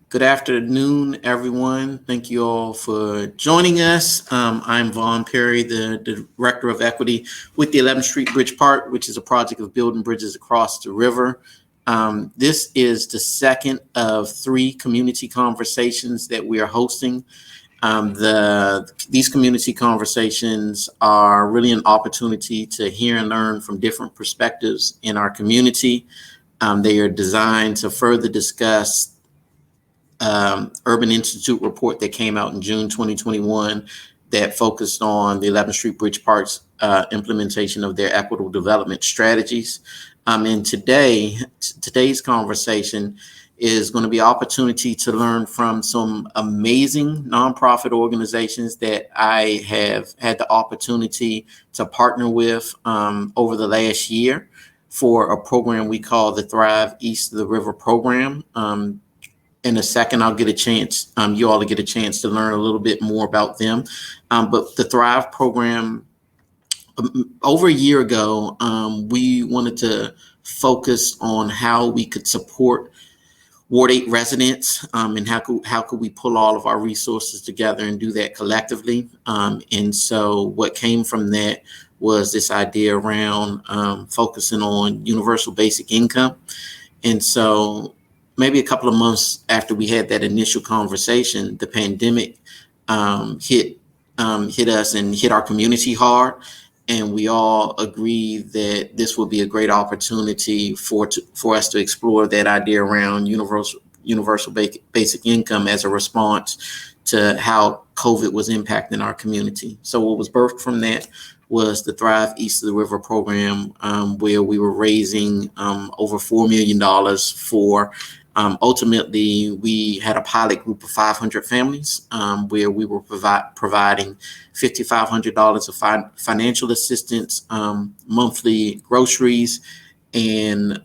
Good afternoon, everyone. Thank you all for joining us. I'm Vaughn Perry, the Director of Equity with the 11th Street Bridge Park, which is a project of building bridges across the river. This is the second of three community conversations that we are hosting. These community conversations are really an opportunity to hear and learn from different perspectives in our community. They are designed to further discuss Urban Institute report that came out in June 2021 that focused on the 11th Street Bridge Park's implementation of their equitable development strategies. And today's conversation is going to be an opportunity to learn from some amazing nonprofit organizations that I have had the opportunity to partner with over the last year for a program we call the Thrive East of the River program. In a second, I'll get a chance, you all to get a chance to learn a little bit more about them. But the Thrive program, over a year ago, we wanted to focus on how we could support Ward 8 residents and how could we pull all of our resources together and do that collectively. And so what came from that was this idea around focusing on universal basic income. And so maybe a couple of months after we had that initial conversation, the pandemic hit us and hit our community hard. And we all agreed that this would be a great opportunity for us to explore that idea around universal basic income as a response to how COVID was impacting our community. So what was birthed from that was the Thrive East of the River program, where we were raising over $4 million for. Ultimately, we had a pilot group of 500 families where we were providing $5,500 of financial assistance, monthly groceries, and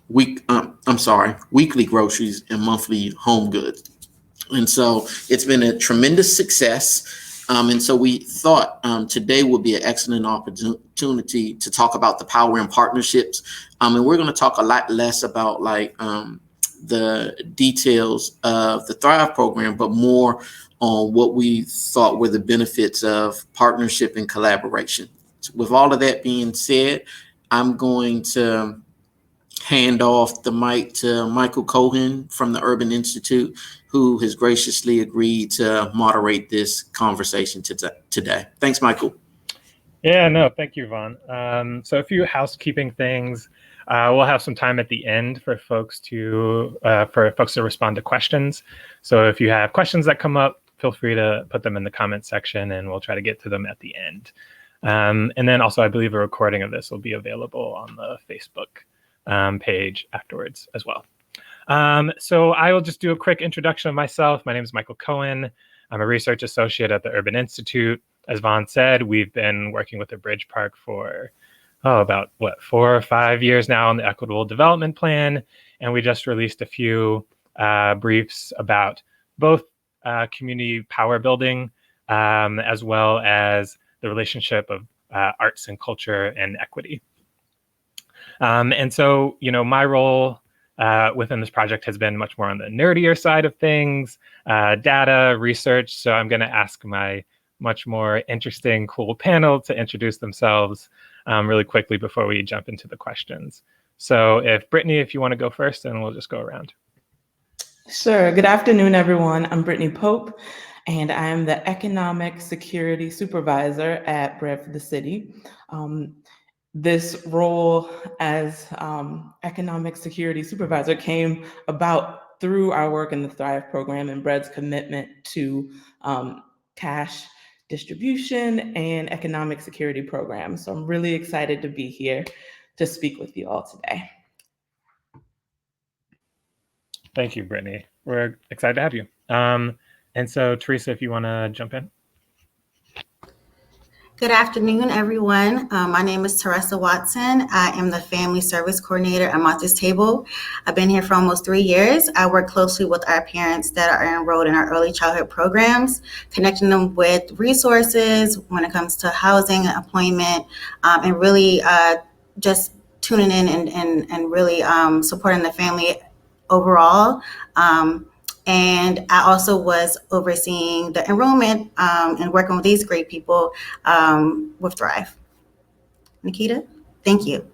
weekly groceries and monthly home goods. And so it's been a tremendous success. And so we thought today would be an excellent opportunity to talk about the power in partnerships. And we're going to talk a lot less about the details of the Thrive program, but more on what we thought were the benefits of partnership and collaboration. With all of that being said, I'm going to hand off the mic to Michael Cohen from the Urban Institute, who has graciously agreed to moderate this conversation today. Thanks, Michael. Yeah, no, thank you, Vaughn. So a few housekeeping things. We'll have some time at the end for folks to respond to questions. So if you have questions that come up, feel free to put them in the comment section and we'll try to get to them at the end. And then also, I believe a recording of this will be available on the Facebook page afterwards as well. So I will just do a quick introduction of myself. My name is Michael Cohen. I'm a research associate at the Urban Institute. As Vaughn said, we've been working with the Bridge Park for about 4 or 5 years now on the Equitable Development Plan. And we just released a few briefs about both community power building as well as the relationship of arts and culture and equity. And so, my role within this project has been much more on the nerdier side of things, data, research. So I'm going to ask my much more interesting, cool panel to introduce themselves really quickly before we jump into the questions. So Brittany, if you want to go first, and we'll just go around. Sure. Good afternoon, everyone. I'm Brittany Pope, and I am the Economic Security Supervisor at Bread for the City. This role as Economic Security Supervisor came about through our work in the Thrive program and Bread's commitment to cash distribution and economic security programs. So I'm really excited to be here to speak with you all today. Thank you, Brittany. We're excited to have you. And so, Teresa, if you want to jump in. Good afternoon, everyone. My name is Teresa Watson. I am the Family Service Coordinator at Martha's Table. I've been here for almost 3 years. I work closely with our parents that are enrolled in our early childhood programs, connecting them with resources when it comes to housing, employment, and really just tuning in and really supporting the family overall. And I also was overseeing the enrollment and working with these great people with Thrive. Nikita, thank you.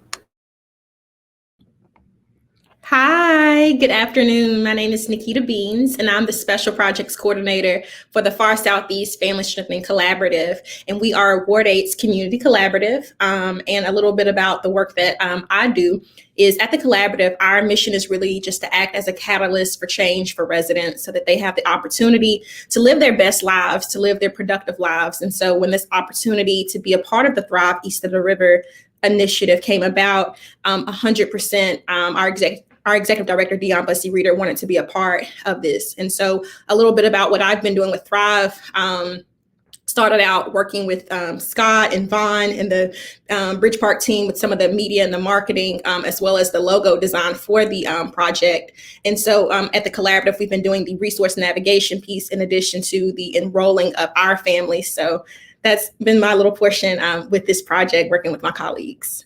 Hi, good afternoon. My name is Nikita Beans, and I'm the Special Projects Coordinator for the Far Southeast Family Strengthening Collaborative. And we are Ward 8's Community Collaborative. And a little bit about the work that I do is at the collaborative, our mission is really just to act as a catalyst for change for residents so that they have the opportunity to live their best lives, to live their productive lives. And so when this opportunity to be a part of the Thrive East of the River initiative came about, 100% our executive director, Dion Bussey Reeder, wanted to be a part of this. And so a little bit about what I've been doing with Thrive. Started out working with Scott and Vaughn and the Bridge Park team with some of the media and the marketing, as well as the logo design for the project. And so at the collaborative, we've been doing the resource navigation piece in addition to the enrolling of our families. So that's been my little portion with this project, working with my colleagues.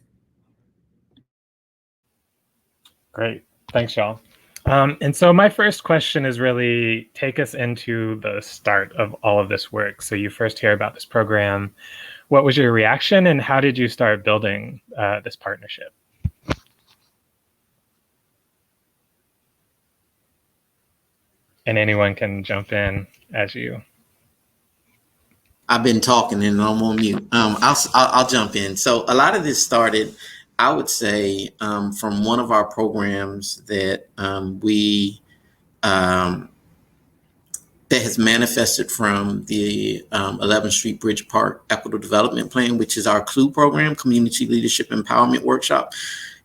Great. Thanks, y'all. And so my first question is really take us into the start of all of this work. So you first hear about this program. What was your reaction and how did you start building this partnership? And anyone can jump in as you. I've been talking and I'm on mute. I'll jump in. So a lot of this started, I would say, from one of our programs that that has manifested from the 11th Street Bridge Park Equitable Development Plan, which is our CLEW program, Community Leadership Empowerment Workshop.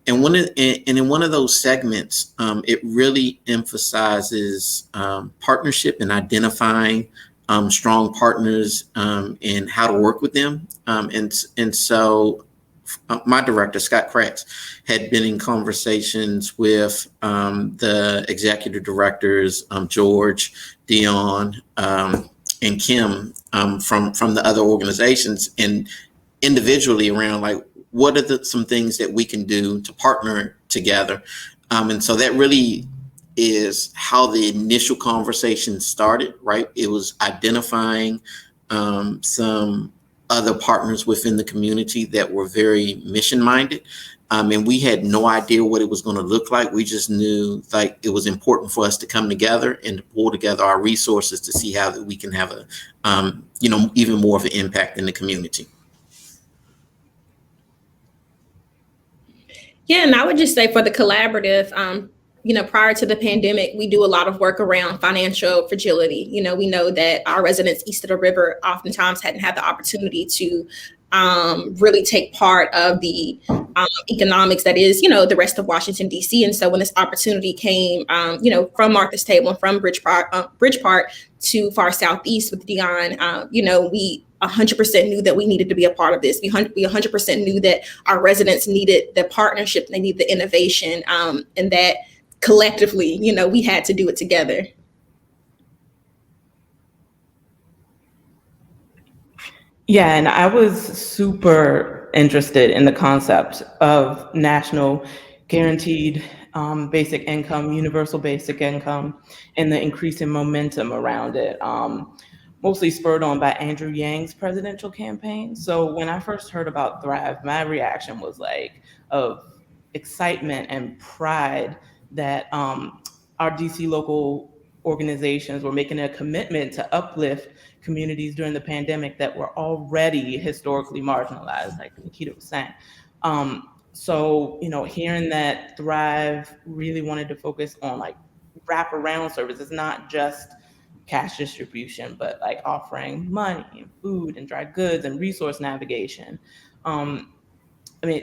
And in one of those segments, it really emphasizes partnership and identifying strong partners and how to work with them. And so my director, Scott Kratz, had been in conversations with the executive directors, George, Dion, and Kim from the other organizations, and individually around like, what are some things that we can do to partner together? And so that really is how the initial conversation started, right? It was identifying some other partners within the community that were very mission minded. And we had no idea what it was going to look like. We just knew like it was important for us to come together and to pull together our resources to see how that we can have a, even more of an impact in the community. Yeah, and I would just say for the collaborative, prior to the pandemic, we do a lot of work around financial fragility. We know that our residents east of the river oftentimes hadn't had the opportunity to really take part of the economics that is, the rest of Washington, D.C. And so when this opportunity came, from Martha's Table and from Bridge Park to Far Southeast with Dion, we 100% knew that we needed to be a part of this. We 100% knew that our residents needed the partnership, they needed the innovation, and that collectively, we had to do it together. Yeah, and I was super interested in the concept of national guaranteed basic income, universal basic income, and the increasing momentum around it, mostly spurred on by Andrew Yang's presidential campaign. So when I first heard about Thrive, my reaction was like of excitement and pride that our DC local organizations were making a commitment to uplift communities during the pandemic that were already historically marginalized, like Nikita was saying. So, hearing that Thrive really wanted to focus on like wraparound services, not just cash distribution, but like offering money and food and dry goods and resource navigation.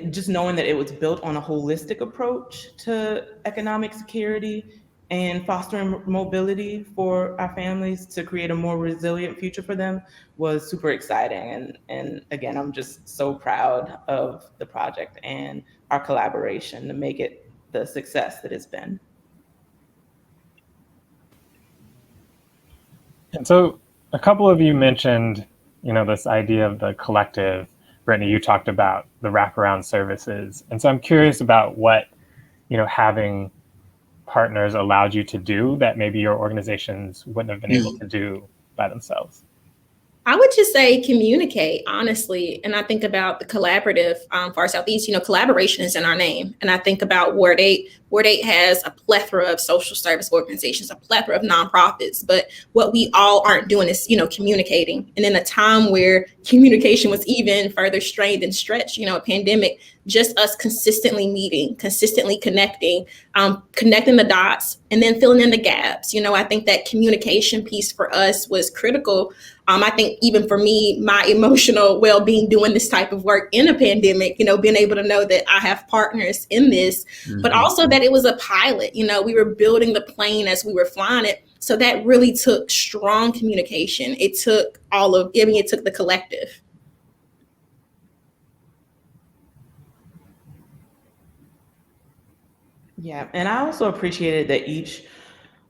Just knowing that it was built on a holistic approach to economic security and fostering mobility for our families to create a more resilient future for them was super exciting. And again, I'm just so proud of the project and our collaboration to make it the success that it's been. And so a couple of you mentioned, this idea of the collective. Brittany, you talked about the wraparound services. And so I'm curious about what, having partners allowed you to do that maybe your organizations wouldn't have been able to do by themselves? I would just say communicate, honestly. And I think about the collaborative for our Southeast, collaboration is in our name. And I think about Ward 8. Ward 8 has a plethora of social service organizations, a plethora of nonprofits. But what we all aren't doing is, communicating. And in a time where communication was even further strained and stretched, a pandemic, just us consistently meeting, consistently connecting, connecting the dots, and then filling in the gaps. I think that communication piece for us was critical. I think even for me, my emotional well-being doing this type of work in a pandemic, being able to know that I have partners in this, but also that it was a pilot. We were building the plane as we were flying it. So that really took strong communication. It took it took the collective. Yeah, and I also appreciated that each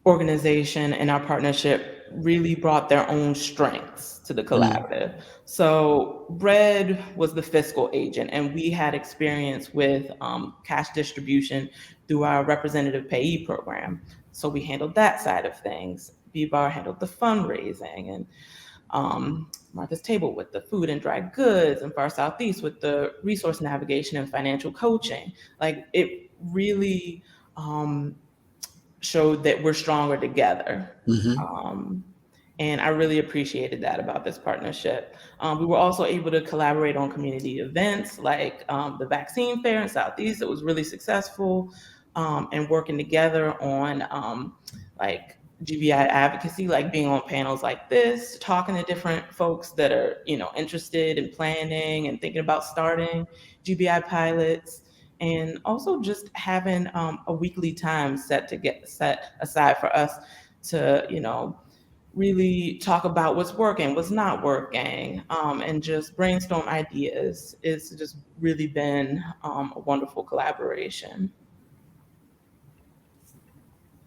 organization in our partnership really brought their own strengths to the collaborative. So Bread was the fiscal agent, and we had experience with cash distribution through our representative payee program. So we handled that side of things. B-Bar handled the fundraising, and Martha's Table with the food and dry goods, and Far Southeast with the resource navigation and financial coaching. Like, it really showed that we're stronger together. And I really appreciated that about this partnership. We were also able to collaborate on community events like the vaccine fair in Southeast. It was really successful, and working together on like GBI advocacy, like being on panels like this, talking to different folks that are, interested in planning and thinking about starting GBI pilots, and also just having a weekly time set aside for us to, really talk about what's working, what's not working, and just brainstorm ideas. It's just really been a wonderful collaboration.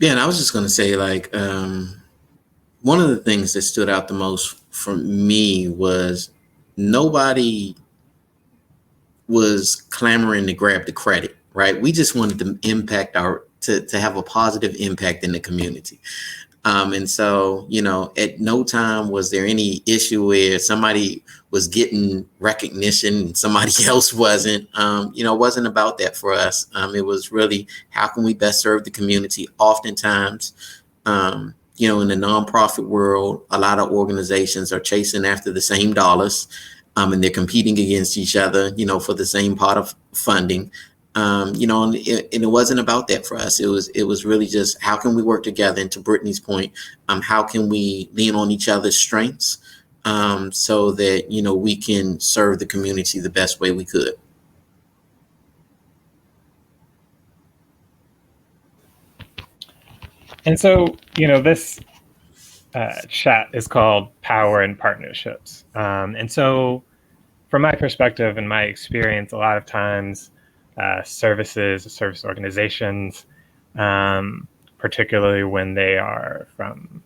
Yeah, and I was just going to say, like, one of the things that stood out the most for me was nobody was clamoring to grab the credit, right? We just wanted to to have a positive impact in the community. And so, at no time was there any issue where somebody was getting recognition and somebody else wasn't. It wasn't about that for us. It was really, how can we best serve the community? Oftentimes, in the nonprofit world, a lot of organizations are chasing after the same dollars, and they're competing against each other, for the same pot of funding. And it wasn't about that for us. It was really just, how can we work together? And to Brittany's point, how can we lean on each other's strengths, so that, we can serve the community the best way we could. And so, this chat is called Power and Partnerships. And so from my perspective and my experience, a lot of times, service organizations, particularly when they are from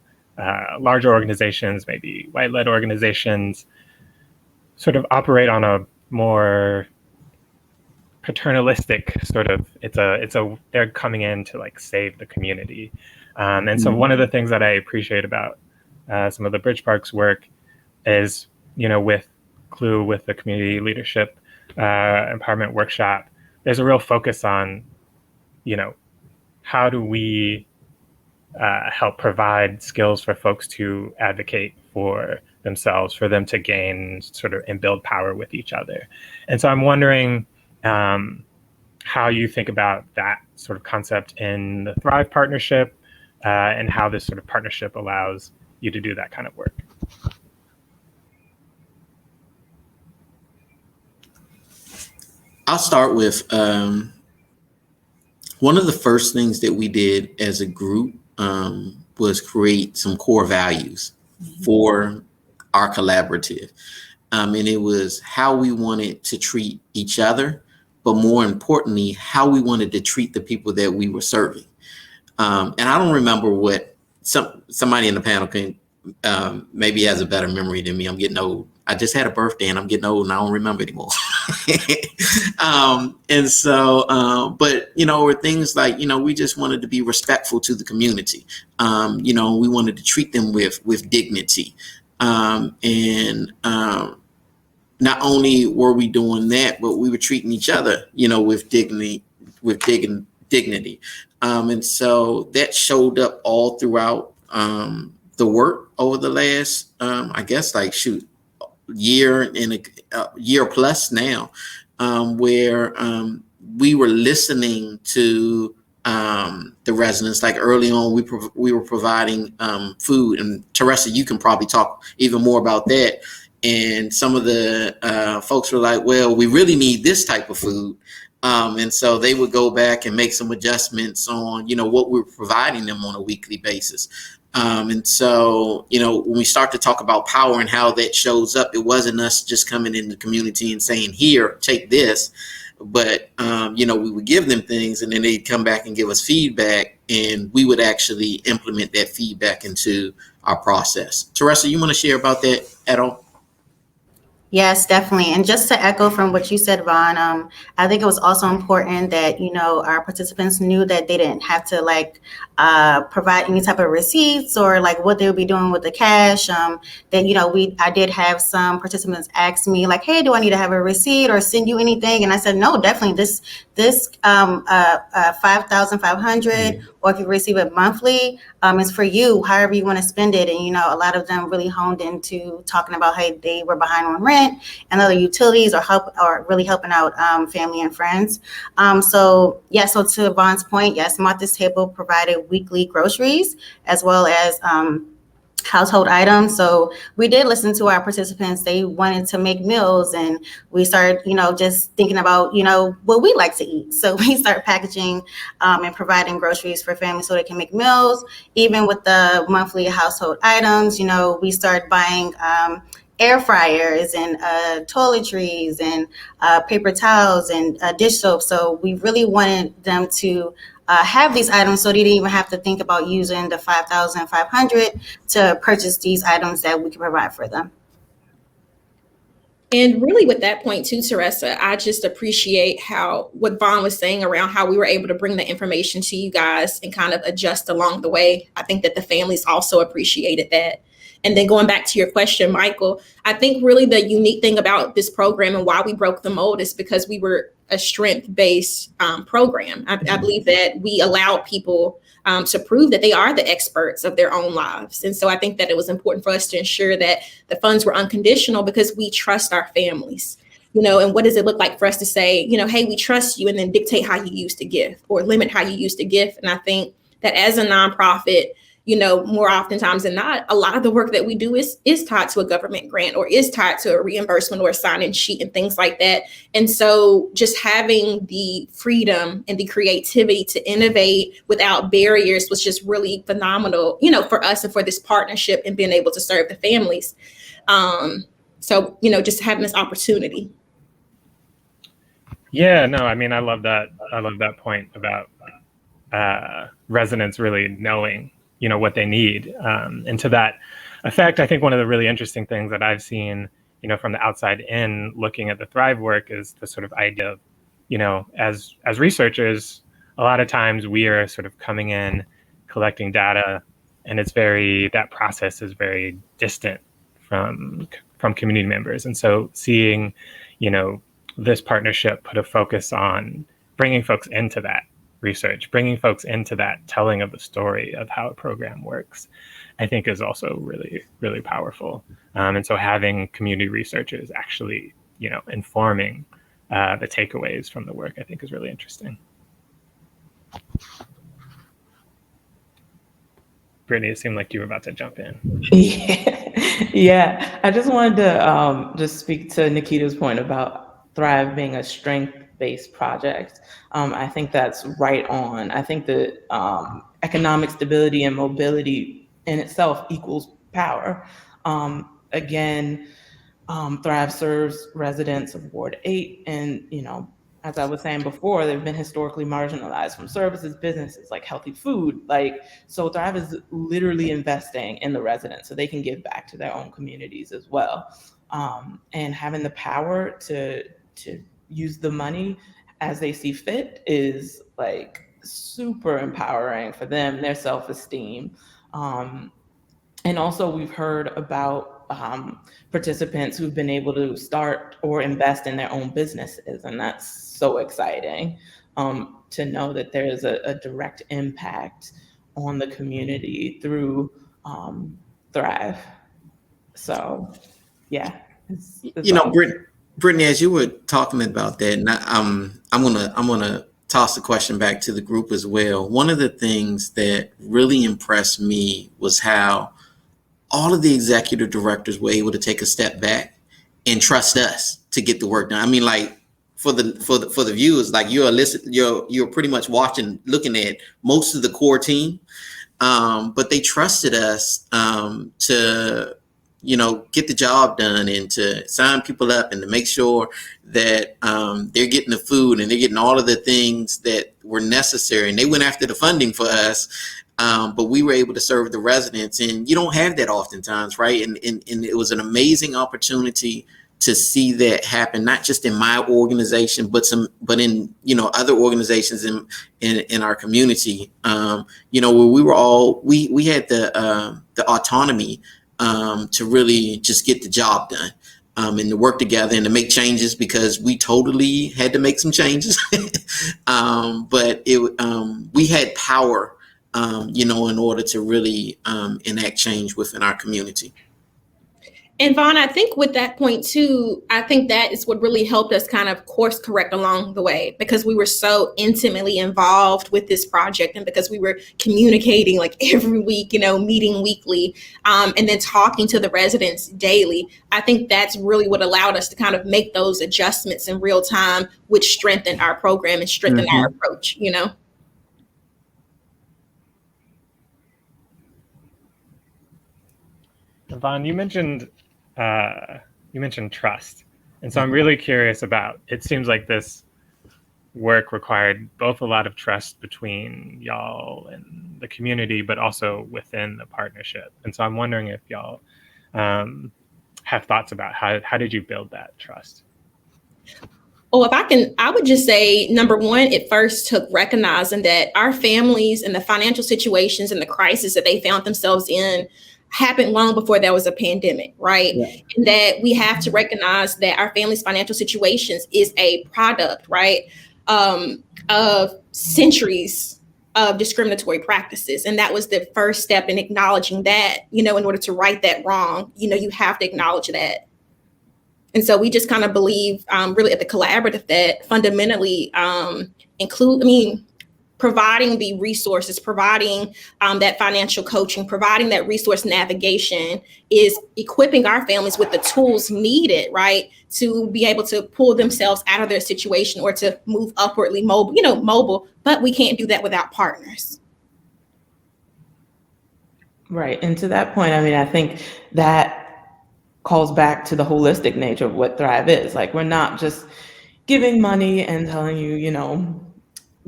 larger organizations, maybe white-led organizations, sort of operate on a more paternalistic sort of, they're coming in to like save the community. And so one of the things that I appreciate about some of the Bridgeparks work is, with CLUE, with the Community Leadership Empowerment Workshop, there's a real focus on, how do we help provide skills for folks to advocate for themselves, for them to gain sort of and build power with each other. And so I'm wondering how you think about that sort of concept in the Thrive partnership, and how this sort of partnership allows you to do that kind of work. I'll start with one of the first things that we did as a group was create some core values for our collaborative. And it was how we wanted to treat each other, but more importantly, how we wanted to treat the people that we were serving. And I don't remember what somebody in the panel can maybe has a better memory than me. I'm getting old. I just had a birthday and I'm getting old and I don't remember anymore. And so, but, were things like, we just wanted to be respectful to the community. We wanted to treat them with dignity. And not only were we doing that, but we were treating each other, with dignity. And so that showed up all throughout the work over the last, I guess, year and a year plus now, where we were listening to the residents. Like early on, we were providing food, and Teresa, you can probably talk even more about that. And some of the folks were like, well, we really need this type of food. And so they would go back and make some adjustments on, what we're providing them on a weekly basis. And so, when we start to talk about power and how that shows up, it wasn't us just coming in the community and saying, here, take this. But, we would give them things, and then they'd come back and give us feedback, and we would actually implement that feedback into our process. Teresa, you want to share about that at all? Yes, definitely. And just to echo from what you said, Vaughn, I think it was also important that, our participants knew that they didn't have to provide any type of receipts or what they would be doing with the cash. I did have some participants ask me hey, do I need to have a receipt or send you anything? And I said, no, definitely this 5,500, or if you receive it monthly, is for you, however you want to spend it. And, a lot of them really honed into talking about, hey, they were behind on rent and other utilities, or really helping out family and friends. So to Vaughn's point, yes, Martha's Table provided weekly groceries as well as household items. So we did listen to our participants. They wanted to make meals, and we started, just thinking about, what we like to eat. So we started packaging and providing groceries for families so they can make meals. Even with the monthly household items, we started buying air fryers and toiletries and paper towels and dish soap. So we really wanted them to have these items, so they didn't even have to think about using the 5,500 to purchase these items that we can provide for them. And really with that point too, Teresa, I just appreciate what Vaughn was saying around how we were able to bring the information to you guys and kind of adjust along the way. I think that the families also appreciated that. And then going back to your question, Michael, I think really the unique thing about this program and why we broke the mold is because we were a strength-based program. I believe that we allowed people to prove that they are the experts of their own lives. And so I think that it was important for us to ensure that the funds were unconditional because we trust our families. And what does it look like for us to say, hey, we trust you, and then dictate how you use to give or limit how you use to give. And I think that as a nonprofit, more oftentimes than not, a lot of the work that we do is tied to a government grant or is tied to a reimbursement or a sign-in sheet and things like that. And so just having the freedom and the creativity to innovate without barriers was just really phenomenal, for us and for this partnership and being able to serve the families. So, just having this opportunity. Yeah, no, I mean, I love that. I love that point about residents really knowing what they need. And to that effect, I think one of the really interesting things that I've seen, from the outside in looking at the Thrive work is the sort of idea of, as researchers, a lot of times we are sort of coming in, collecting data, and that process is very distant from community members. And so seeing, this partnership put a focus on bringing folks into that research, bringing folks into that telling of the story of how a program works, I think is also really, really powerful. And so having community researchers actually, informing the takeaways from the work, I think is really interesting. Brittany, it seemed like you were about to jump in. Yeah. I just wanted to just speak to Nikita's point about Thrive being a strength-based project. I think that's right on. I think that economic stability and mobility in itself equals power. Again, Thrive serves residents of Ward 8, and as I was saying before, they've been historically marginalized from services, businesses like healthy food. So Thrive is literally investing in the residents so they can give back to their own communities as well. And having the power to to use the money as they see fit is like super empowering for them, their self-esteem. And also we've heard about participants who've been able to start or invest in their own businesses. And that's so exciting to know that there is a direct impact on the community through Thrive. So yeah. It's awesome. Brittany, as you were talking about that, and I'm gonna toss the question back to the group as well. One of the things that really impressed me was how all of the executive directors were able to take a step back and trust us to get the work done. I mean, like for the viewers, like you're pretty much looking at most of the core team, but they trusted us to get the job done and to sign people up and to make sure that they're getting the food and they're getting all of the things that were necessary. And they went after the funding for us, but we were able to serve the residents. And you don't have that oftentimes, right? And it was an amazing opportunity to see that happen, not just in my organization, but in other organizations in our community. Where we had the autonomy to really just get the job done and to work together and to make changes, because we totally had to make some changes. But we had power, in order to really enact change within our community. And Vaughn, I think with that point too, I think that is what really helped us kind of course correct along the way, because we were so intimately involved with this project and because we were communicating like every week, meeting weekly, and then talking to the residents daily. I think that's really what allowed us to kind of make those adjustments in real time, which strengthened our program and strengthened our approach, Vaughn, you mentioned trust. And so I'm really curious about, it seems like this work required both a lot of trust between y'all and the community, but also within the partnership. And so I'm wondering if y'all have thoughts about how did you build that trust? Oh, I would just say, number one, it first took recognizing that our families and the financial situations and the crisis that they found themselves in happened long before there was a pandemic, right? Yeah. And that we have to recognize that our family's financial situations is a product, right, of centuries of discriminatory practices. And that was the first step in acknowledging that, in order to right that wrong, you have to acknowledge that. And so we just kind of believe really at the collaborative that fundamentally providing the resources, providing that financial coaching, providing that resource navigation is equipping our families with the tools needed, right, to be able to pull themselves out of their situation or to move upwardly mobile, but we can't do that without partners. Right. And to that point, I think that calls back to the holistic nature of what Thrive is. Like, we're not just giving money and telling you,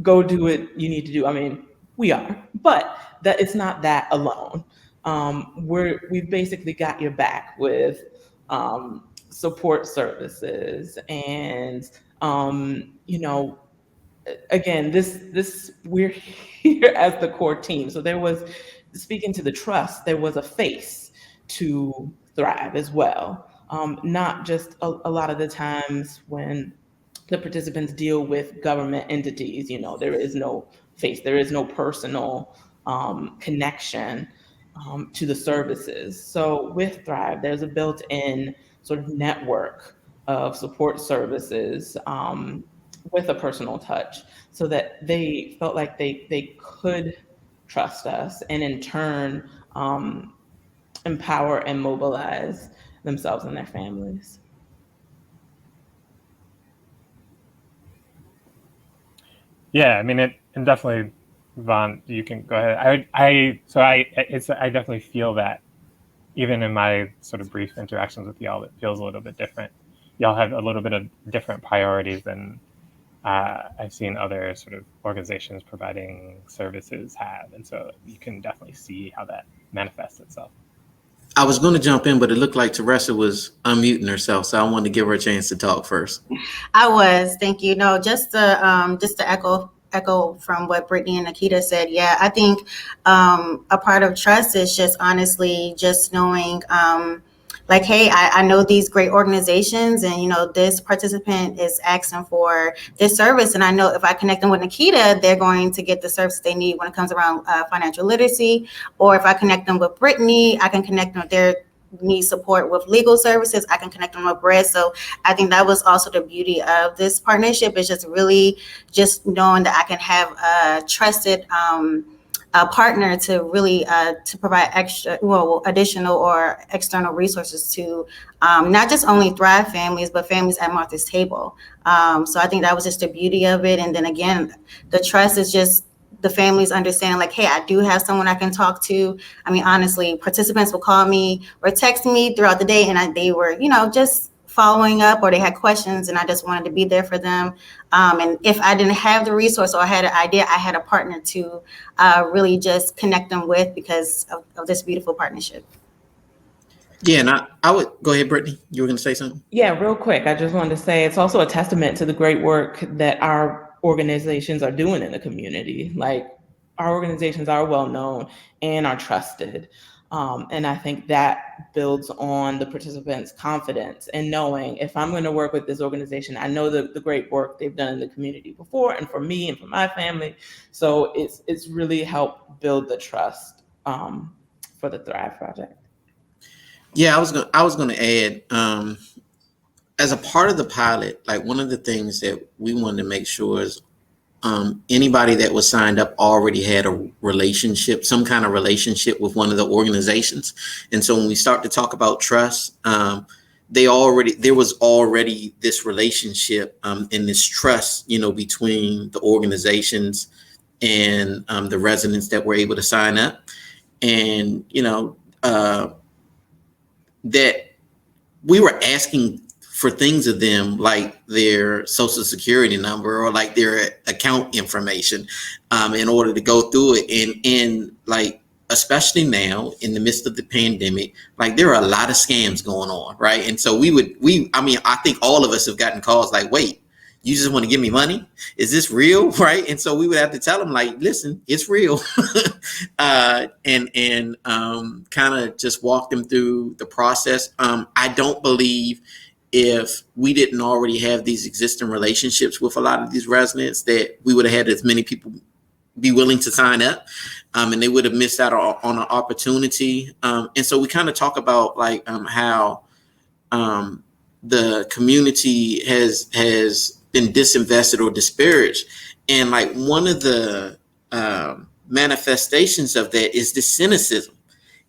go do what you need to do. We are, but that it's not that alone. We've basically got your back with support services and again, this we're here as the core team. So there was, speaking to the trust, there was a face to Thrive as well. Not just a lot of the times when the participants deal with government entities, there is no face, there is no personal connection to the services. So with Thrive, there's a built-in sort of network of support services with a personal touch, so that they felt like they could trust us and in turn empower and mobilize themselves and their families. Yeah, and definitely, Vaughn, you can go ahead. I definitely feel that even in my sort of brief interactions with y'all, it feels a little bit different. Y'all have a little bit of different priorities than I've seen other sort of organizations providing services have. And so you can definitely see how that manifests itself. I was going to jump in, but it looked like Teresa was unmuting herself, so I wanted to give her a chance to talk first. I was, thank you. No, just to echo from what Brittany and Nikita said. Yeah, I think a part of trust is just honestly just knowing, like, hey, I know these great organizations, and this participant is asking for this service, and I know if I connect them with Nikita, they're going to get the service they need when it comes around financial literacy. Or if I connect them with Brittany, I can connect them with their need support with legal services, I can connect them with Brett. So I think that was also the beauty of this partnership, is just really just knowing that I can have a trusted partner to really to provide additional or external resources to not just only Thrive families, but families at Martha's Table. So I think that was just the beauty of it. And then again, the trust is just the families understanding, like, hey, I do have someone I can talk to. I mean, honestly, participants will call me or text me throughout the day, and they were, just following up, or they had questions, and I just wanted to be there for them. And if I didn't have the resource or I had an idea, I had a partner to really just connect them with because of this beautiful partnership. Yeah, and I would go ahead, Brittany. You were going to say something? Yeah, real quick. I just wanted to say it's also a testament to the great work that our organizations are doing in the community. Like, our organizations are well known and are trusted. And I think that builds on the participants' confidence in knowing, if I'm going to work with this organization, I know the great work they've done in the community before, and for me and for my family. So it's really helped build the trust for the Thrive Project. Yeah, I was gonna add, as a part of the pilot, like, one of the things that we wanted to make sure is anybody that was signed up already had a relationship, some kind of relationship with one of the organizations. And so when we start to talk about trust, there was already this relationship and this trust, between the organizations and the residents that were able to sign up. And, that we were asking for things of them, like their social security number or like their account information, in order to go through it. And like, especially now in the midst of the pandemic, like, there are a lot of scams going on, right? And so I think all of us have gotten calls like, wait, you just want to give me money? Is this real? Right? And so we would have to tell them, like, listen, it's real. and kind of just walk them through the process. I don't believe, if we didn't already have these existing relationships with a lot of these residents, that we would have had as many people be willing to sign up, and they would have missed out on an opportunity. And so we kind of talk about, like, how the community has been disinvested or disparaged. And like, one of the manifestations of that is the cynicism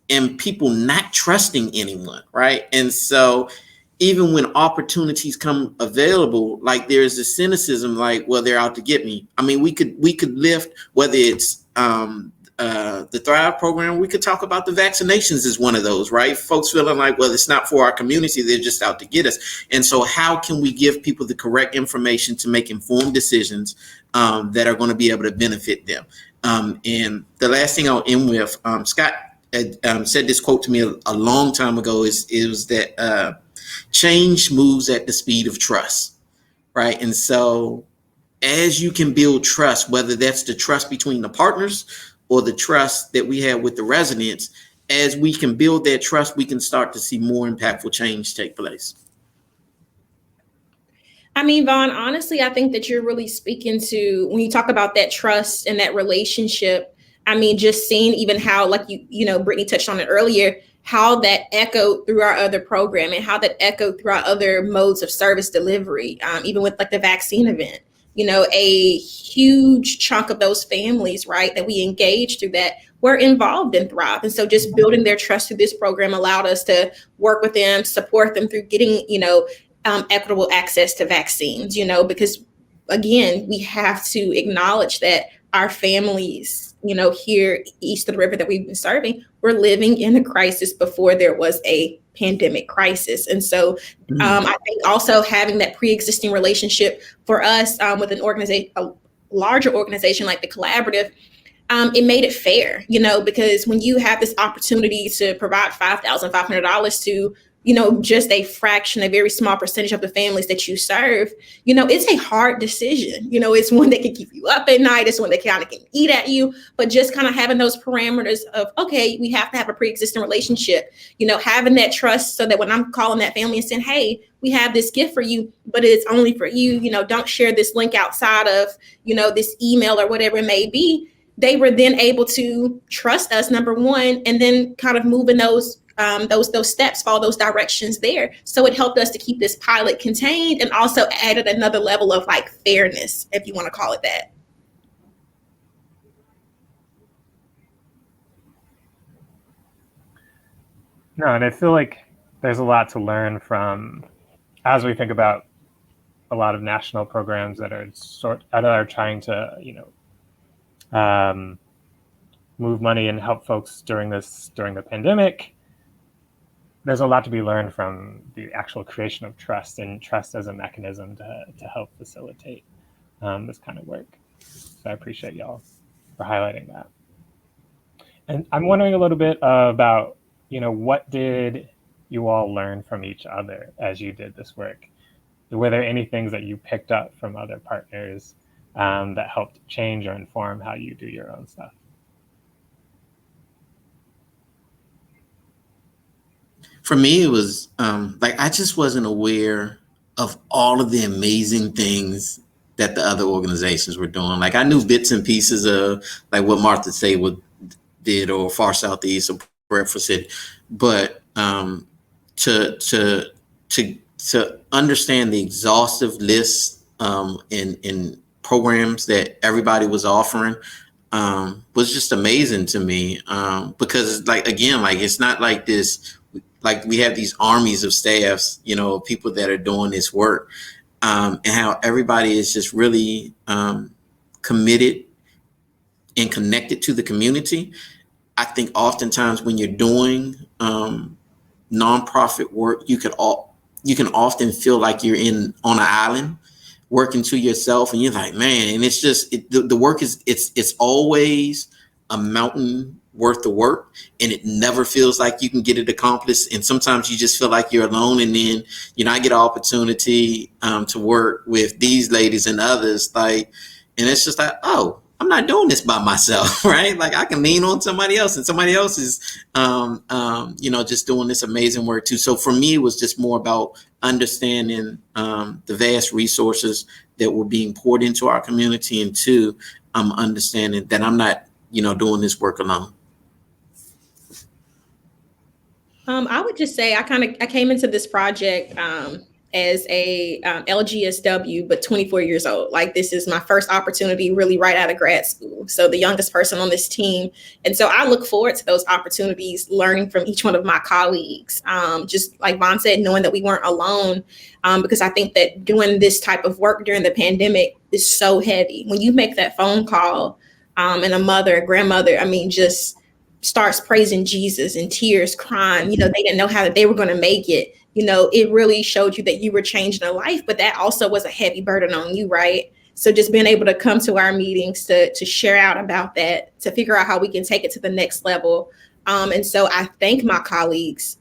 and people not trusting anyone, right? And so even when opportunities come available, like, there's a cynicism, like, well, they're out to get me. I mean, we could lift, whether it's the Thrive program, we could talk about the vaccinations as one of those, right? Folks feeling like, well, it's not for our community, they're just out to get us. And so how can we give people the correct information to make informed decisions that are going to be able to benefit them? And the last thing I'll end with, Scott had, said this quote to me a long time ago, is that change moves at the speed of trust, right? And so as you can build trust, whether that's the trust between the partners or the trust that we have with the residents, as we can build that trust, we can start to see more impactful change take place. I mean, Vaughn, honestly, I think that you're really speaking to, when you talk about that trust and that relationship, I mean, just seeing even how, like, Brittany touched on it earlier, how that echoed through our other program and how that echoed through our other modes of service delivery, even with like the vaccine event. A huge chunk of those families, right, that we engaged through that were involved in Thrive. And so just building their trust through this program allowed us to work with them, support them through getting, equitable access to vaccines, because, again, we have to acknowledge that our families, here east of the river that we've been serving, we're living in a crisis before there was a pandemic crisis. And so I think also having that pre-existing relationship for us with a larger organization like the Collaborative, it made it fair, because when you have this opportunity to provide $5,500 to, just a fraction, a very small percentage of the families that you serve, it's a hard decision. It's one that can keep you up at night. It's one that kind of can eat at you, but just kind of having those parameters of, okay, we have to have a pre-existing relationship, having that trust so that when I'm calling that family and saying, hey, we have this gift for you, but it's only for you, don't share this link outside of, this email or whatever it may be. They were then able to trust us, number one, and then kind of move in those steps, follow those directions there. So it helped us to keep this pilot contained and also added another level of like fairness, if you want to call it that. No, and I feel like there's a lot to learn from as we think about a lot of national programs that are trying to, move money and help folks during the pandemic. There's a lot to be learned from the actual creation of trust and trust as a mechanism to help facilitate this kind of work. So I appreciate y'all for highlighting that. And I'm wondering a little bit about, what did you all learn from each other as you did this work? Were there any things that you picked up from other partners that helped change or inform how you do your own stuff? For me, it was I just wasn't aware of all of the amazing things that the other organizations were doing. Like I knew bits and pieces of like what Martha's Table did or Far Southeast or Bradford City, but to understand the exhaustive list in programs that everybody was offering was just amazing to me because it's not like this. Like we have these armies of staffs, people that are doing this work, and how everybody is just really committed and connected to the community. I think oftentimes when you're doing nonprofit work, you can often feel like you're on an island working to yourself, and you're like, man, and it's just the work it's always a mountain worth of work, and it never feels like you can get it accomplished. And sometimes you just feel like you're alone. And then, I get an opportunity to work with these ladies and others, and it's just like, oh, I'm not doing this by myself, right? Like I can lean on somebody else, and somebody else is, just doing this amazing work too. So for me, it was just more about understanding the vast resources that were being poured into our community, and two, understanding that I'm not, doing this work alone. I would just say I came into this project as a LGSW, but 24 years old. Like this is my first opportunity really right out of grad school. So the youngest person on this team. And so I look forward to those opportunities, learning from each one of my colleagues. Just like Vaughn said, knowing that we weren't alone, because I think that doing this type of work during the pandemic is so heavy. When you make that phone call and a grandmother, just starts praising Jesus in tears, crying, they didn't know how they were going to make it. It really showed you that you were changing a life, but that also was a heavy burden on you, right? So just being able to come to our meetings to share out about that, to figure out how we can take it to the next level. And so I thank my colleagues,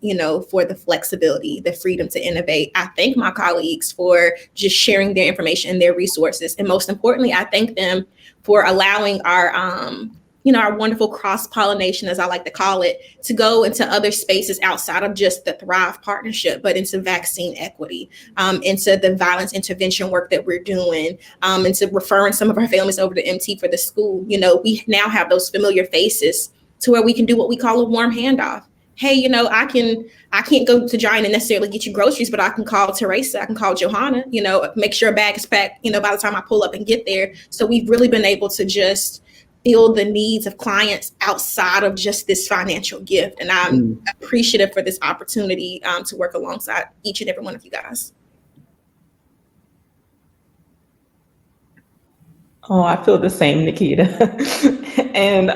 for the flexibility, the freedom to innovate. I thank my colleagues for just sharing their information and their resources. And most importantly, I thank them for allowing our wonderful cross-pollination, as I like to call it, to go into other spaces outside of just the Thrive partnership, but into vaccine equity, into the violence intervention work that we're doing, into referring some of our families over to MT for the school. We now have those familiar faces to where we can do what we call a warm handoff. Hey, I can't go to Giant and necessarily get you groceries, but I can call Teresa, I can call Johanna, make sure a bag is packed, by the time I pull up and get there. So we've really been able to just fill the needs of clients outside of just this financial gift. And I'm appreciative for this opportunity to work alongside each and every one of you guys. Oh, I feel the same, Nikita. And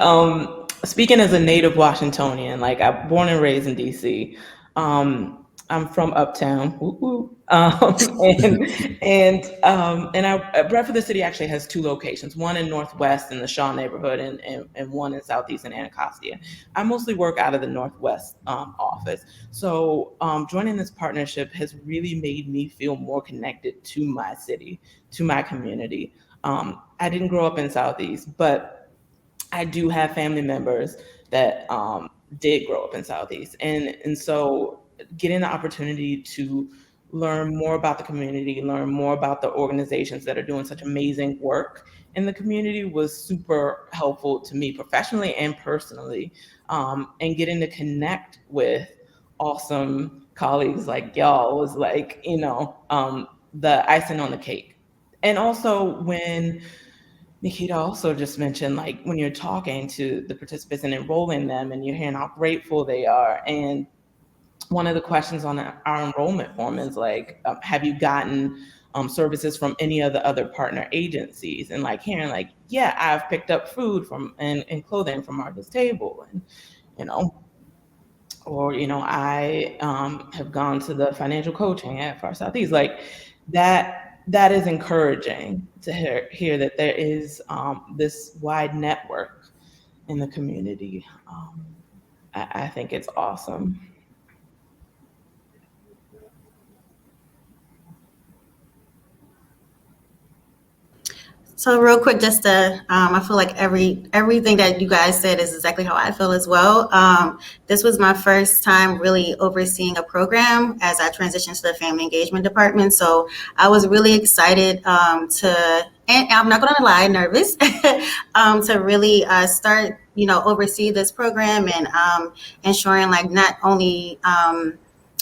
speaking as a native Washingtonian, like I'm born and raised in DC, I'm from Uptown. Woo woo. Bradford the City actually has 2 locations, one in Northwest in the Shaw neighborhood and one in Southeast in Anacostia. I mostly work out of the Northwest office. So joining this partnership has really made me feel more connected to my city, to my community. I didn't grow up in Southeast, but I do have family members that did grow up in Southeast. And so getting the opportunity to learn more about the community, learn more about the organizations that are doing such amazing work in the community was super helpful to me professionally and personally. And getting to connect with awesome colleagues like y'all was like, the icing on the cake. And also when Nikita also just mentioned, like when you're talking to the participants and enrolling them and you're hearing how grateful they are. And one of the questions on our enrollment form is like, have you gotten services from any of the other partner agencies? And like hearing like, yeah, I've picked up food from and clothing from Martha's Table, and I have gone to the financial coaching at Far Southeast. Like that is encouraging to hear that there is this wide network in the community. I think it's awesome. So real quick, just to, I feel like everything that you guys said is exactly how I feel as well. This was my first time really overseeing a program as I transitioned to the family engagement department. So I was really excited and I'm not going to lie, nervous to really start, oversee this program and ensuring like not only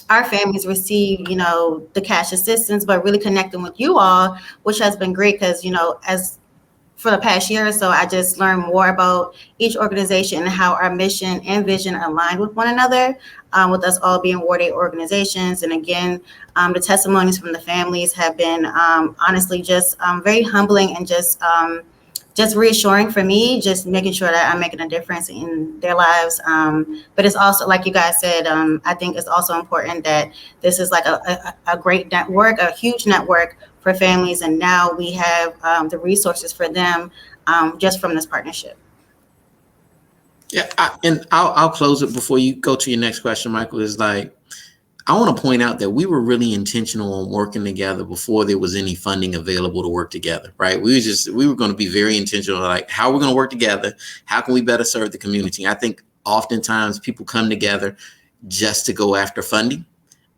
our families receive, the cash assistance, but really connecting with you all, which has been great because, as for the past year or so, I just learned more about each organization and how our mission and vision align with one another, with us all being Ward 8 organizations. And again, the testimonies from the families have been honestly just very humbling and just reassuring for me, just making sure that I'm making a difference in their lives. But it's also, like you guys said, I think it's also important that this is like a great network, a huge network for families. And now we have the resources for them just from this partnership. Yeah, I'll close it before you go to your next question, Michael. Is like, I want to point out that we were really intentional on working together before there was any funding available to work together, right? We were going to be very intentional, like how we're going to work together. How can we better serve the community? I think oftentimes people come together just to go after funding.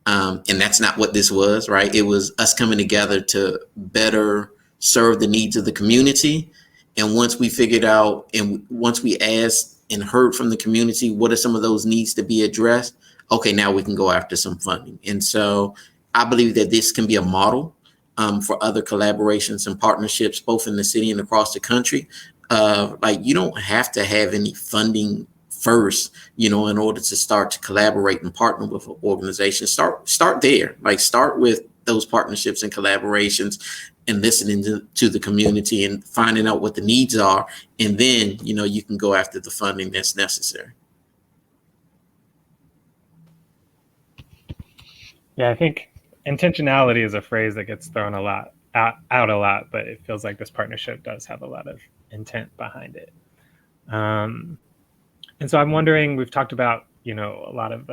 And that's not what this was, right? It was us coming together to better serve the needs of the community. And once we figured out, and once we asked and heard from the community, what are some of those needs to be addressed? Okay, now we can go after some funding. And so I believe that this can be a model for other collaborations and partnerships, both in the city and across the country. Like, you don't have to have any funding first, in order to start to collaborate and partner with an organization. Start there, like start with those partnerships and collaborations and listening to the community and finding out what the needs are. And then, you can go after the funding that's necessary. Yeah, I think intentionality is a phrase that gets thrown out a lot, but it feels like this partnership does have a lot of intent behind it. And so I'm wondering, we've talked about, a lot of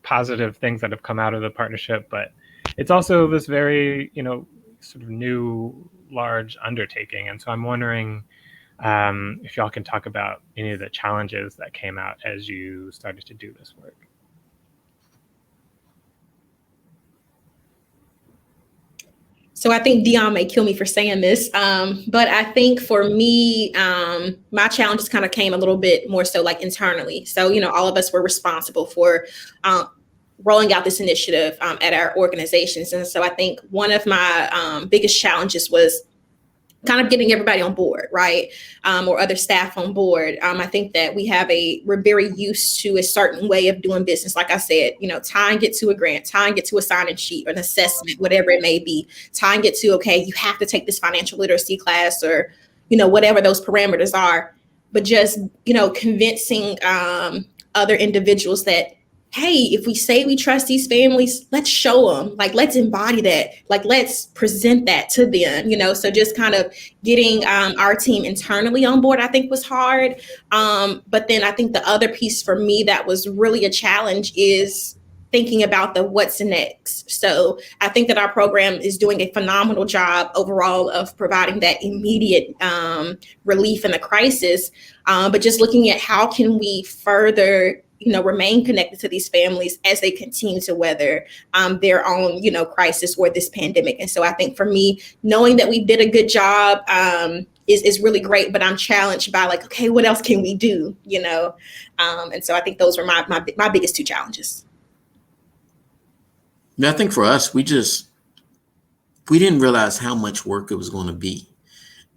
positive things that have come out of the partnership, but it's also this very, sort of new, large undertaking. And so I'm wondering if y'all can talk about any of the challenges that came out as you started to do this work. So I think Dion may kill me for saying this, but I think for me, my challenges kind of came a little bit more so like internally. So, all of us were responsible for rolling out this initiative at our organizations. And so I think one of my biggest challenges was kind of getting everybody on board, right? Or other staff on board. I think that we're very used to a certain way of doing business. Like I said, tying it to a grant, tying it to a sign-in sheet or an assessment, whatever it may be, tying it to, okay, you have to take this financial literacy class or, whatever those parameters are. But just, convincing other individuals that hey, if we say we trust these families, let's show them, like, let's embody that, like, let's present that to them, so just kind of getting our team internally on board, I think, was hard. But then I think the other piece for me that was really a challenge is thinking about the what's next. So I think that our program is doing a phenomenal job overall of providing that immediate relief in the crisis, but just looking at how can we further remain connected to these families as they continue to weather their own, crisis or this pandemic. And so I think for me, knowing that we did a good job is really great, but I'm challenged by like, okay, what else can we do? And so I think those were my biggest two challenges. Yeah, I think for us, we didn't realize how much work it was going to be,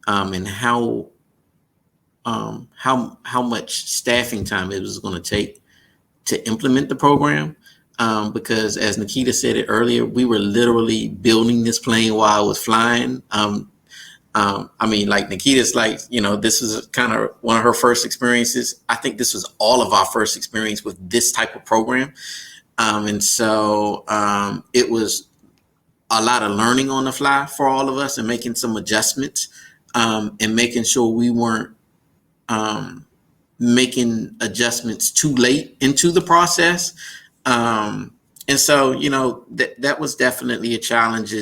and how much staffing time it was going to take to implement the program. Because as Nikita said it earlier, we were literally building this plane while it was flying. I mean, like Nikita's like, this was kind of one of her first experiences. I think this was all of our first experience with this type of program. And so it was a lot of learning on the fly for all of us and making some adjustments, and making sure we weren't making adjustments too late into the process. And so, that was definitely a challenge,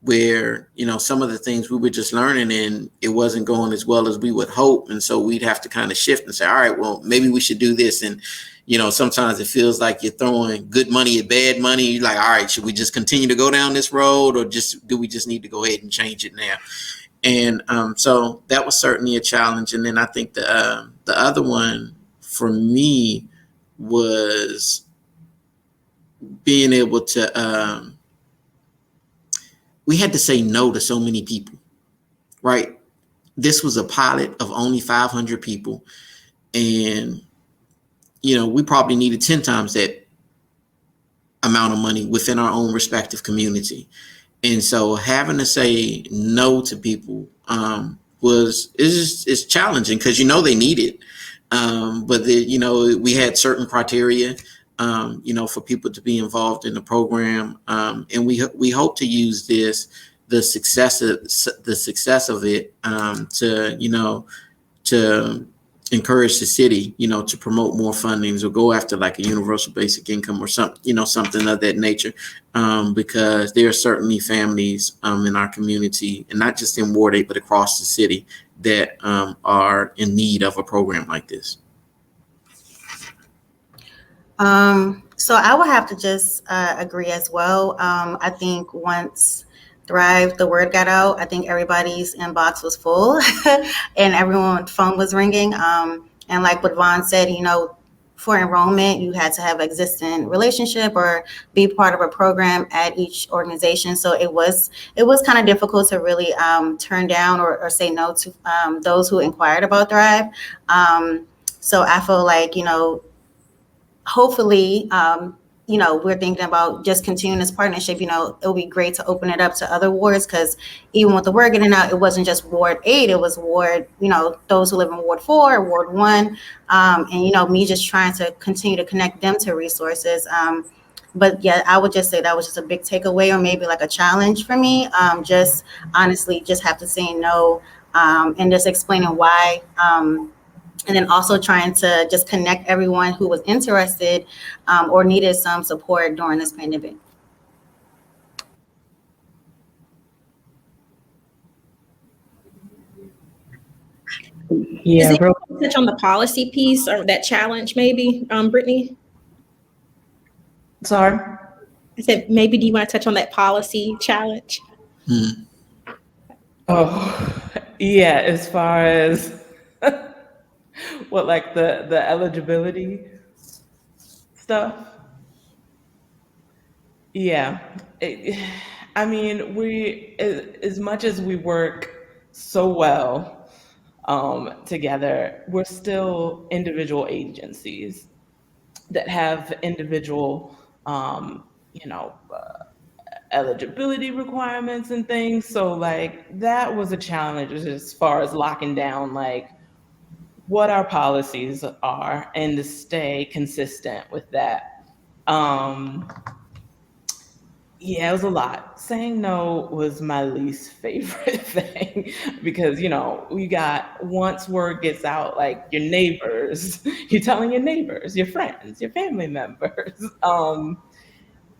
where, some of the things we were just learning and it wasn't going as well as we would hope. And so we'd have to kind of shift and say, all right, well, maybe we should do this. And, sometimes it feels like you're throwing good money at bad money. You're like, all right, should we just continue to go down this road, or do we just need to go ahead and change it now? And so that was certainly a challenge. And then I think the other one for me was being able to, we had to say no to so many people, right? This was a pilot of only 500 people. And, we probably needed 10 times that amount of money within our own respective community. And so having to say no to people is challenging, because they need it. But we had certain criteria, for people to be involved in the program, and we hope to use the success of it to encourage the city, to promote more fundings or go after like a universal basic income or something of that nature, because there are certainly families in our community, and not just in Ward 8, but across the city, that are in need of a program like this. So I would have to just agree as well. I think once Thrive, the word got out, I think everybody's inbox was full and everyone's phone was ringing. And like what Vaughn said, for enrollment, you had to have an existing relationship or be part of a program at each organization. So it was kind of difficult to really turn down or say no to those who inquired about Thrive. So I feel like, hopefully, we're thinking about just continuing this partnership. It'll be great to open it up to other wards, because even with the word getting out, it wasn't just Ward 8, it was Ward, those who live in Ward 4, Ward 1, and, me just trying to continue to connect them to resources. But yeah, I would just say that was just a big takeaway, or maybe like a challenge for me. Just honestly, just have to say no, and just explaining why. And then also trying to just connect everyone who was interested or needed some support during this pandemic. Yeah, touch on the policy piece or that challenge, maybe, Brittany? Sorry? I said, maybe do you want to touch on that policy challenge? Oh, yeah, as far as what, like the eligibility stuff? Yeah. I mean, as much as we work so well together, we're still individual agencies that have individual, eligibility requirements and things. So like that was a challenge as far as locking down like what our policies are and to stay consistent with that. Yeah, it was a lot. Saying no was my least favorite thing because, we got, once word gets out, like your neighbors, you're telling your neighbors, your friends, your family members.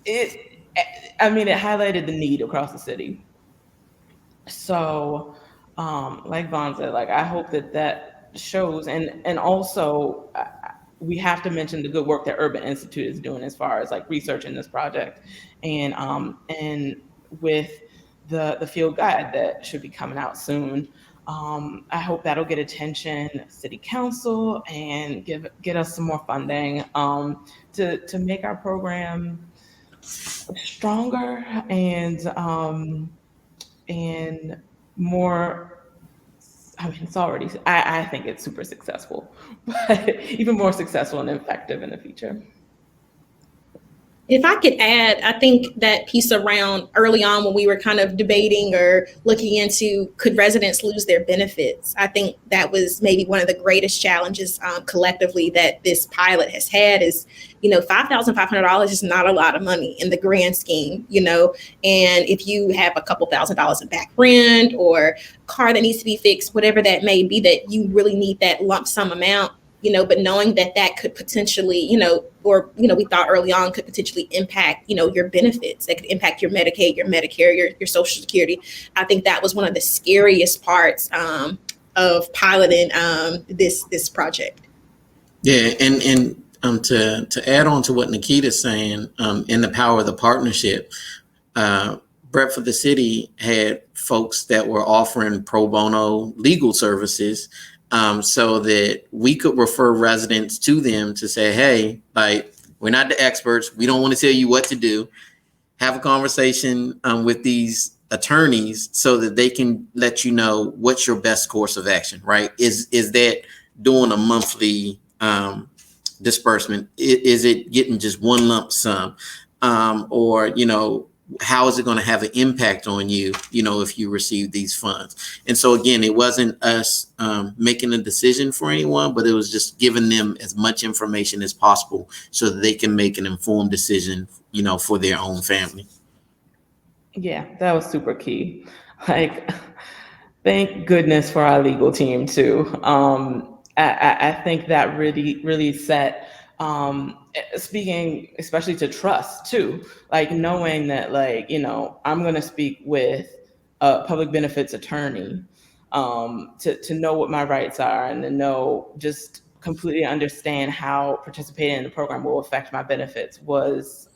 It, it highlighted the need across the city. So, like Vaughn said, like I hope that shows, and also we have to mention the good work that Urban Institute is doing as far as like researching this project, and with the field guide that should be coming out soon. I hope that'll get attention, City Council, and get us some more funding to make our program stronger and more. It's already, I think it's super successful, but even more successful and effective in the future. If I could add, I think that piece around early on when we were kind of debating or looking into could residents lose their benefits, I think that was maybe one of the greatest challenges collectively that this pilot has had is, $5,500 is not a lot of money in the grand scheme, and if you have a couple $1,000s in back rent or car that needs to be fixed, whatever that may be, that you really need that lump sum amount, but knowing that could potentially, we thought early on could potentially impact, your benefits, that could impact your Medicaid, your Medicare, your Social Security. I think that was one of the scariest parts of piloting this project. Yeah, and to add on to what Nikita's saying, in the power of the partnership, Breadth of the City had folks that were offering pro bono legal services. So that we could refer residents to them to say, hey, like, we're not the experts. We don't want to tell you what to do. Have a conversation with these attorneys so that they can let you know what's your best course of action, right? Is that doing a monthly disbursement? Is it getting just one lump sum? Or, how is it going to have an impact on you, if you receive these funds? And so, again, it wasn't us making a decision for anyone, but it was just giving them as much information as possible so that they can make an informed decision, for their own family. Yeah, that was super key. Like, thank goodness for our legal team too. I think that really set, speaking especially to trust too, like knowing that, like, I'm going to speak with a public benefits attorney to know what my rights are and to know, just completely understand how participating in the program will affect my benefits was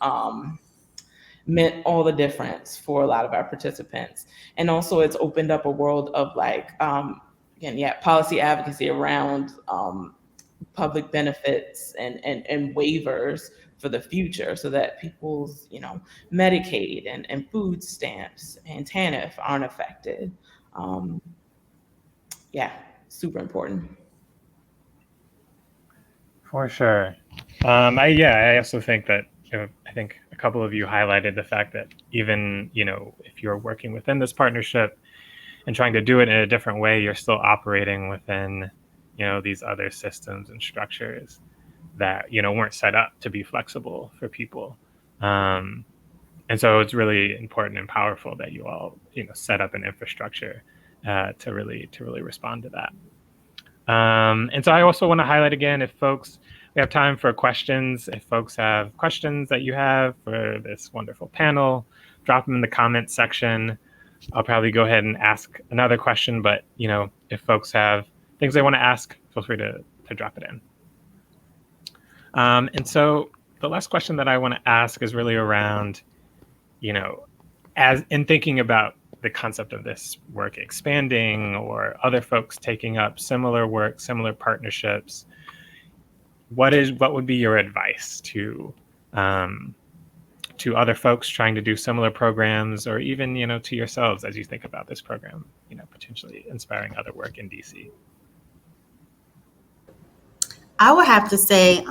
meant all the difference for a lot of our participants. And also it's opened up a world of like, policy advocacy around public benefits and waivers for the future so that people's, Medicaid and food stamps and TANF aren't affected. Super important. For sure. I also think that, I think a couple of you highlighted the fact that even, if you're working within this partnership and trying to do it in a different way, you're still operating within, these other systems and structures that, weren't set up to be flexible for people. And so it's really important and powerful that you all, set up an infrastructure to really respond to that. And so I also want to highlight again, we have time for questions. If folks have questions that you have for this wonderful panel, drop them in the comments section. I'll probably go ahead and ask another question, but if folks have things they want to ask, feel free to drop it in. And so the last question that I want to ask is really around, as in thinking about the concept of this work expanding or other folks taking up similar work, similar partnerships, what would be your advice to other folks trying to do similar programs, or even, to yourselves as you think about this program, potentially inspiring other work in DC? I would have to say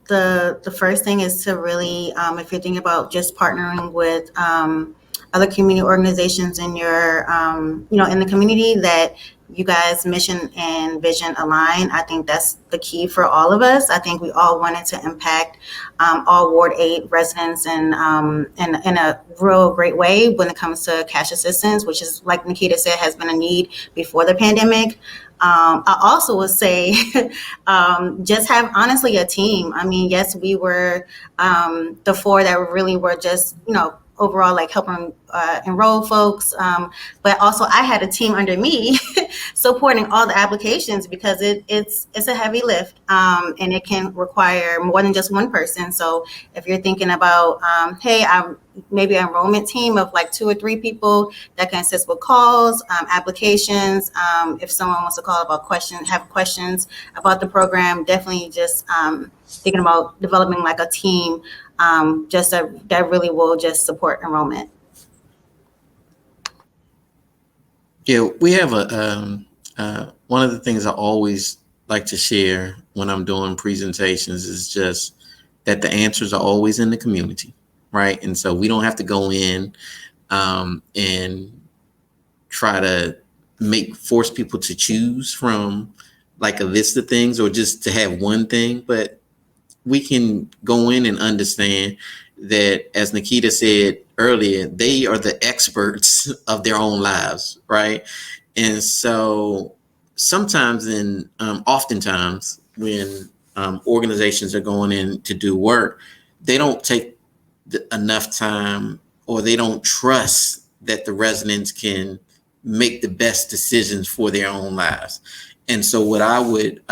the first thing is to really, if you're thinking about just partnering with other community organizations in your, in the community, that you guys' mission and vision align. I think that's the key for all of us. I think we all wanted to impact all Ward 8 residents in a real great way when it comes to cash assistance, which is, like Nikita said, has been a need before the pandemic. I also would say just have honestly a team. I mean, yes, we were the four that really were just, overall like helping enroll folks. But also I had a team under me supporting all the applications because it's a heavy lift and it can require more than just one person. So if you're thinking about, hey, I'm maybe an enrollment team of like 2 or 3 people that can assist with calls, applications. If someone wants to call about have questions about the program, definitely just thinking about developing like a team that really will just support enrollment. Yeah, we have one of the things I always like to share when I'm doing presentations is just that the answers are always in the community, right? And so we don't have to go in and try to force people to choose from like a list of things or just to have one thing, but we can go in and understand that, as Nikita said earlier, they are the experts of their own lives, right? And so sometimes oftentimes when organizations are going in to do work, they don't take enough time, or they don't trust that the residents can make the best decisions for their own lives. And so what I would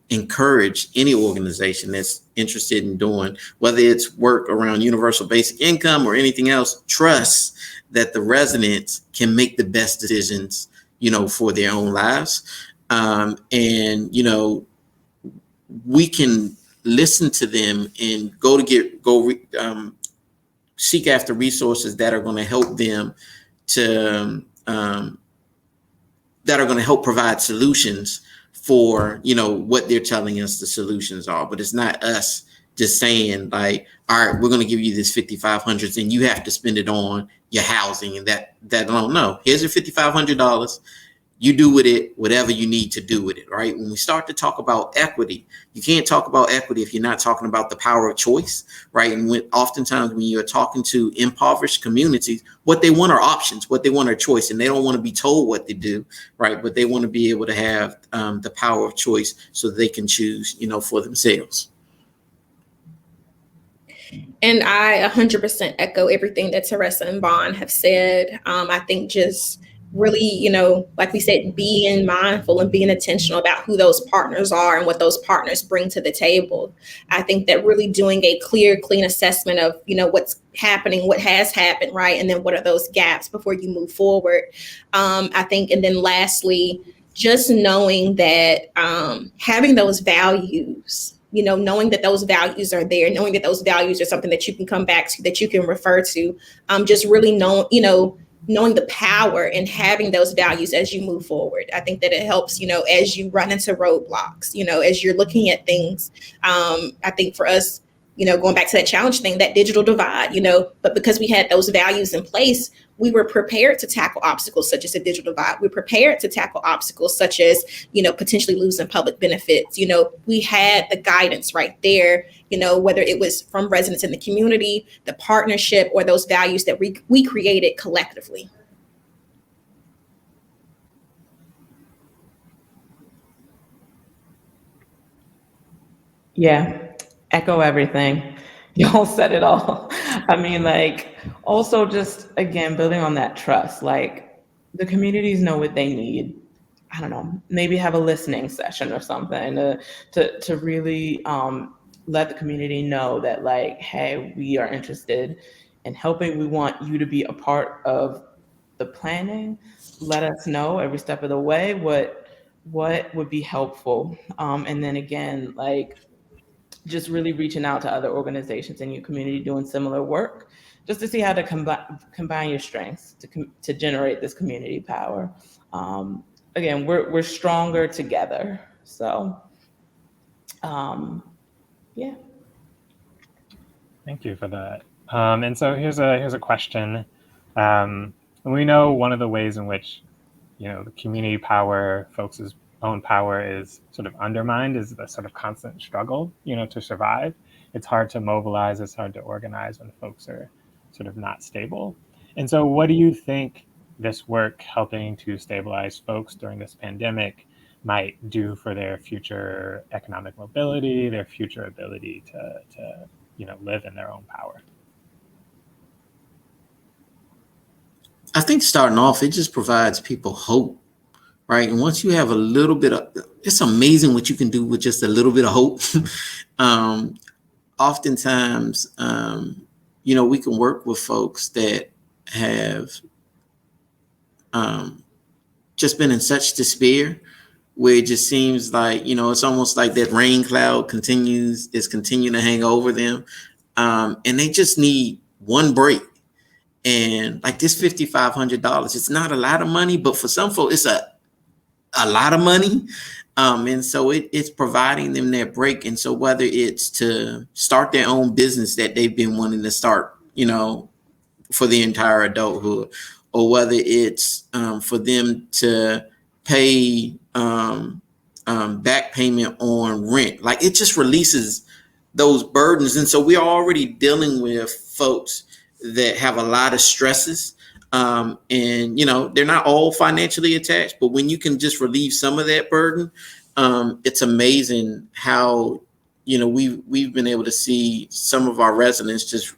encourage any organization that's interested in doing, whether it's work around universal basic income or anything else, trust that the residents can make the best decisions, for their own lives. And, we can listen to them and seek after resources that are going to help them that are going to help provide solutions for, what they're telling us the solutions are. But it's not us just saying like, all right, we're going to give you this $5,500 and you have to spend it on your housing and that alone. No, here's your $5,500. You do with it whatever you need to do with it, right? When we start to talk about equity, you can't talk about equity if you're not talking about the power of choice, right? And oftentimes when you're talking to impoverished communities, what they want are options, what they want are choice, and they don't want to be told what to do, right? But they want to be able to have the power of choice so they can choose, for themselves. And I 100% echo everything that Teresa and Vaughn have said. I think just really, like we said, being mindful and being intentional about who those partners are and what those partners bring to the table. I think that really doing a clear, clean assessment of, what's happening, what has happened, right? And then what are those gaps before you move forward? I think, and then lastly, just knowing that having those values, knowing that those values are there, knowing that those values are something that you can come back to, that you can refer to, just really knowing the power in having those values as you move forward. I think that it helps, as you run into roadblocks, as you're looking at things. I think for us, going back to that challenge thing, that digital divide, but because we had those values in place, we were prepared to tackle obstacles such as a digital divide. We're prepared to tackle obstacles such as, potentially losing public benefits. We had the guidance right there, whether it was from residents in the community, the partnership, or those values that we created collectively. Yeah, echo everything. Y'all said it all. I mean, like, also just, again, building on that trust, like the communities know what they need. I don't know, maybe have a listening session or something to really let the community know that like, hey, we are interested in helping. We want you to be a part of the planning. Let us know every step of the way what would be helpful. And then again, like, just really reaching out to other organizations in your community doing similar work, just to see how to combine your strengths to generate this community power. Again, we're stronger together. So, yeah. Thank you for that. And so here's a question. We know one of the ways in which the community power, folks' own power is sort of undermined, is the sort of constant struggle, to survive. It's hard to mobilize, it's hard to organize when folks are sort of not stable. And so what do you think this work helping to stabilize folks during this pandemic might do for their future economic mobility, their future ability to live in their own power? I think starting off, it just provides people hope, right? And once you have a little bit of, it's amazing what you can do with just a little bit of hope. Oftentimes, we can work with folks that have just been in such despair, where it just seems like, it's almost like that rain cloud is continuing to hang over them. And they just need one break. And like this $5,500, it's not a lot of money, but for some folks, it's a lot of money. And so it's providing them that break. And so whether it's to start their own business that they've been wanting to start, for the entire adulthood, or whether it's for them to pay back payment on rent, like it just releases those burdens. And so we are already dealing with folks that have a lot of stresses. And, they're not all financially attached, but when you can just relieve some of that burden, it's amazing how, we've been able to see some of our residents just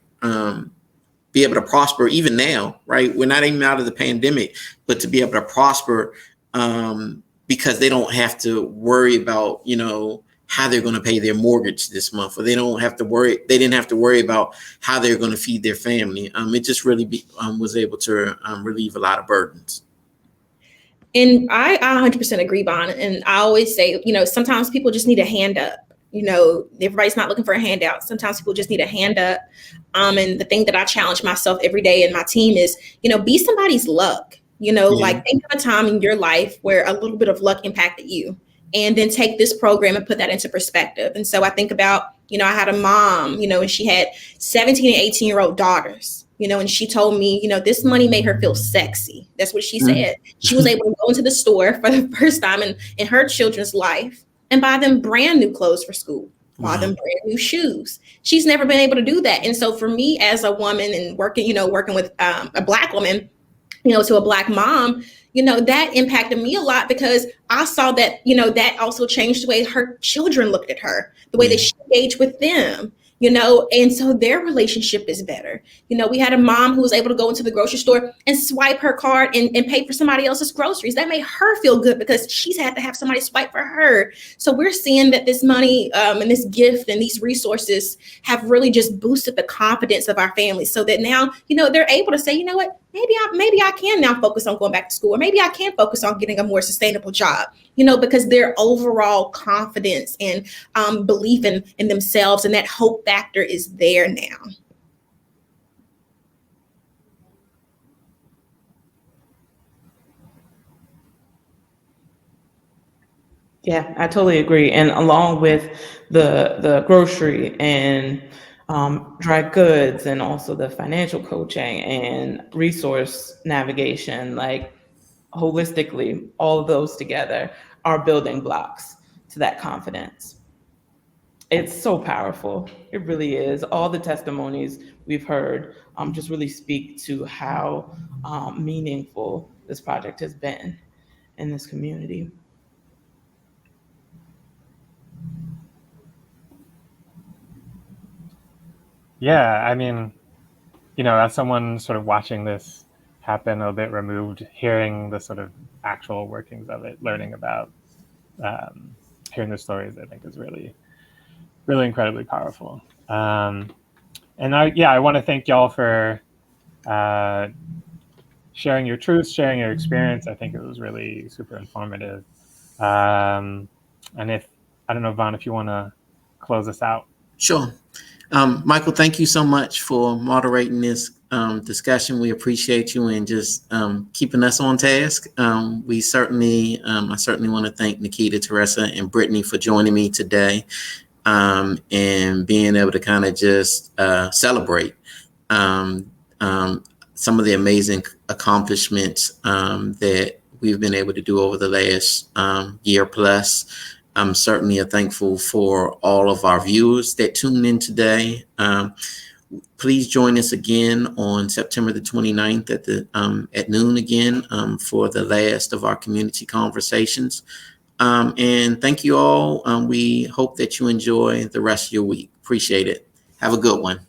be able to prosper even now, right? We're not even out of the pandemic, but to be able to prosper because they don't have to worry about, how they're going to pay their mortgage this month, or they didn't have to worry about how they're going to feed their family. It just really was able to relieve a lot of burdens. And I 100% agree, Bon. And I always say, sometimes people just need a hand up. Everybody's not looking for a handout. Sometimes people just need a hand up. And the thing that I challenge myself every day and my team is, be somebody's luck. Like think of a time in your life where a little bit of luck impacted you. And then take this program and put that into perspective. And so I think about, I had a mom, and she had 17 and 18-year-old daughters, and she told me, this money made her feel sexy. That's what she said. She was able to go into the store for the first time in her children's life and buy them brand new clothes for school, buy them brand new shoes. She's never been able to do that. And so for me as a woman and working with a Black woman, to a Black mom, that impacted me a lot because I saw that, that also changed the way her children looked at her, the way that she engaged with them, and so their relationship is better. We had a mom who was able to go into the grocery store and swipe her card and pay for somebody else's groceries. That made her feel good because she's had to have somebody swipe for her. So we're seeing that this money and this gift and these resources have really just boosted the confidence of our families so that now, they're able to say, you know what, maybe I can now focus on going back to school, or maybe I can focus on getting a more sustainable job, because their overall confidence and belief in themselves and that hope factor is there now. Yeah, I totally agree. And along with the grocery and dry goods, and also the financial coaching and resource navigation, like holistically, all of those together are building blocks to that confidence. It's so powerful. It really is. All the testimonies we've heard just really speak to how meaningful this project has been in this community. Yeah, I mean, as someone sort of watching this happen a bit removed, hearing the sort of actual workings of it, learning about, hearing the stories, I think is really, really incredibly powerful. And I want to thank y'all for sharing your truths, sharing your experience. I think it was really super informative. And I don't know, Vaughn, if you want to close us out. Sure. Michael, thank you so much for moderating this discussion. We appreciate you and just keeping us on task. I certainly want to thank Nikita, Teresa, and Brittany for joining me today and being able to kind of just celebrate some of the amazing accomplishments that we've been able to do over the last year plus. I'm certainly thankful for all of our viewers that tuned in today. Please join us again on September the 29th at noon again for the last of our community conversations. And thank you all. We hope that you enjoy the rest of your week. Appreciate it. Have a good one.